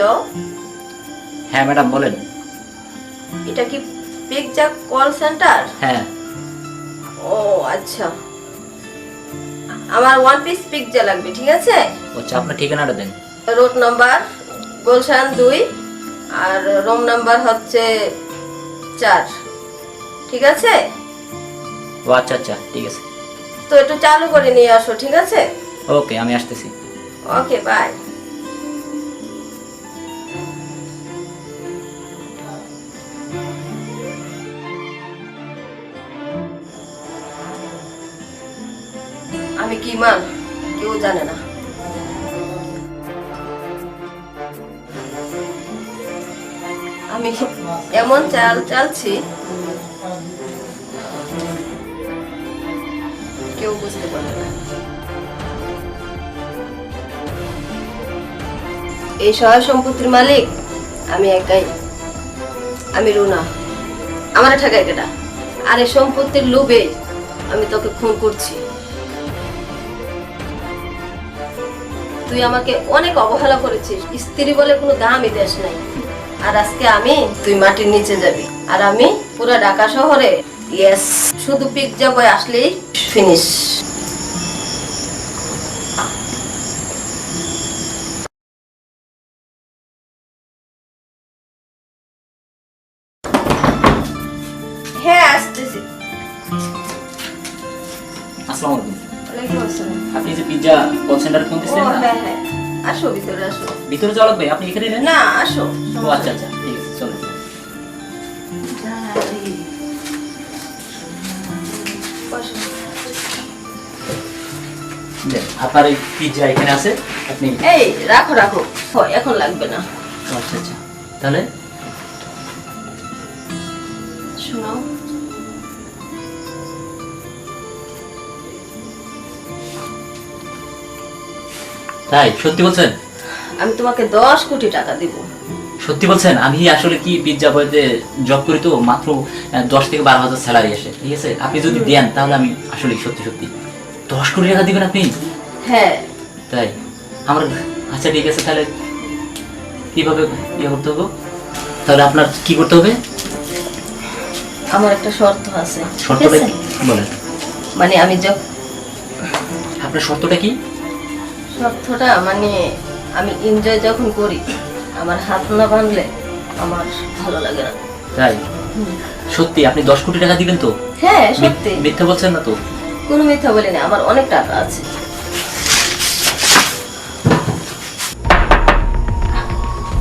Hello, হ্যাঁ madam বলেন। এটা কি পিৎজা কল সেন্টার? হ্যাঁ। ও আচ্ছা, আমার 1 পিস পিৎজা লাগবে, ঠিক আছে? আচ্ছা, আপনার ঠিকানাটা দেন। রোড নাম্বার গুলশান 2 আর রুম নাম্বার হচ্ছে 4, ঠিক আছে? ও আচ্ছা আচ্ছা, ঠিক আছে। তো একটু চালু করে নিয়ে আসো, ঠিক আছে? ওকে, আমি আসতেছি। ওকে, বাই। আমি কি মান কেউ জানে না। আমি এমন চাল চালছি কেউ বুঝতে পারবে না। এই সহায় সম্পত্তির মালিক আমি একাই। আমি রুনা, আমার ঠেকাই কেটা? আর এই সম্পত্তির লোভে আমি তোকে খুন করছি। তুই আমাকে অনেক অবহেলা করেছিস, স্ত্রী বলে কোনো দামই দেশ নাই। আর আজকে তুই মাটির নিচে যাবি, আর আমি পুরো ঢাকা শহরে ইয়েস শুধু পিৎজা বয় আসলেই ফিনিশ। হ্যাঁ, আসতেছি। আসসালামু আলাইকুম। ওয়ালাইকুম আসসালাম। আপনি যে পিৎজা কল সেন্টারে ফোন ও দিচ্ছেন না? হ্যাঁ হ্যাঁ, আসো ভিতরে আসো। ভিতরে যাওয়া লাগবে? আপনি এখানে নেন। না, আসো। ও আচ্ছা আচ্ছা, ঠিক আছে, চলেন। বসো। দেন, আপনার এই পিৎজা এখানে আছে, আপনি। এই রাখো রাখো, এখন লাগবে না। ও আচ্ছা আচ্ছা, তাহলে শোনো, তাই সত্যি বলছেন? আমি তোমাকে 10 কোটি টাকা দিব। সত্যি বলছেন? আমি আসলে কি পিৎজা বয়তে জব করি, তো মাত্র 10 থেকে 12 হাজার স্যালারি আসে, ঠিক আছে? আপনি যদি দেন তাহলে আমি আসলে সত্যি সত্যি 10 কোটি টাকা দিবেন আপনি? হ্যাঁ। তাই আমার, আচ্ছা ঠিক আছে, তাহলে কিভাবে ইয়ে করতে হবে? তাহলে আপনার কি করতে হবে? আমার একটা শর্ত আছে, ঠিক শর্তটা আছে? কি বলেন? মানে আমি আপনার শর্তটা কি? শর্তটা মানে আমি এনজয় যখন করি, আমার হাত না বাঁধলে আমার ভালো লাগে না। তাই? সত্যি আপনি 10 কোটি টাকা দিবেন তো? হ্যাঁ সত্যি, মিথ্যা বলছেন না তো? কোনো মিথ্যা বলি না, আমার অনেক টাকা আছে।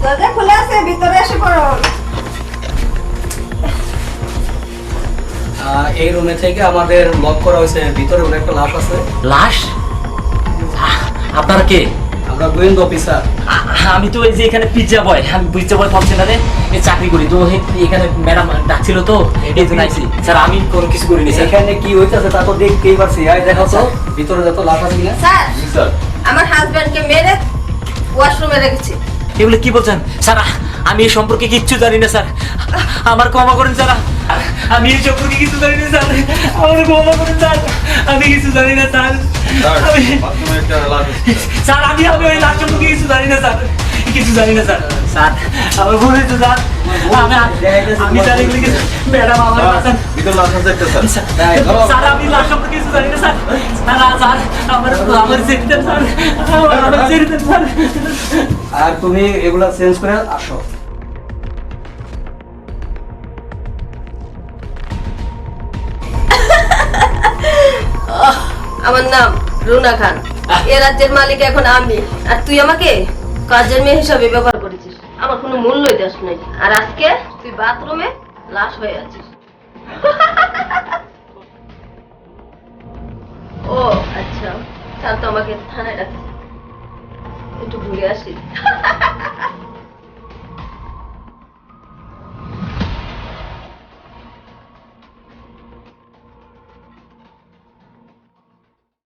দরজা খোলা আছে, ভিতরে এসে পড়ো। এই রুমে থেকে আমাদের লক করা হয়েছে, ভিতরে ওর একটা লাশ আছে। লাশ? আপনারা কে? আমরা গোয়েন্দা অফিসার। আমি তো এই যে এখানে পিৎজা বয়, আমি পিৎজা বয় কল সেন্টারে চাকরি করি, তো এখানে ম্যাডাম ডাকছিল তো এই জন্য আইছি। স্যার আমি কোনো কিছু করিনি স্যার। এখানে কি হইতেছে তা তো দেখতেই পারছি। আই দেখো তো ভিতরে যত লাশ আছে কিনা। স্যার, স্যার আমার হাজবেন্ডকে মেরে ওয়াশরুমে রেখেছি। এগুলো কি বলছেন স্যার? আমি এই সম্পর্কে কিচ্ছু জানি না স্যার, আমার ক্ষমা করেন স্যার। আমি এই সম্পর্কে কিছু জানি না স্যার, আমার ক্ষমা করেন স্যার, আমি কিছু জানি না স্যার। স্যার আমি ওই লাশ সম্পর্কে কিছু জানি না স্যার, কিছু জানি না স্যার। স্যার আমার ভুল হয়েছে স্যার, আমি জানি ম্যাডাম আমার বাঁচান। স্যার আমি লাশ সম্পর্কে কিছু জানি না স্যার। স্যার আমার ছেড়ে দেন স্যার, আমার ছেড়ে দেন স্যার। আর তুমি এগুলা চেঞ্জ করে আসো। আমার নাম রুনা খান, এ রাজ্যের মালিক এখন আমি। আর তুই আমাকে কাজের মেয়ে হিসাবে ব্যবহার করেছিস, আমার কোনো মূল্যই দেশ নাই। আর আজকে তুই বাথরুমে লাশ হয়ে আছিস। ও আচ্ছা, স্যার তো আমাকে থানায় ডাকছে, একটু ঘুরে আসি।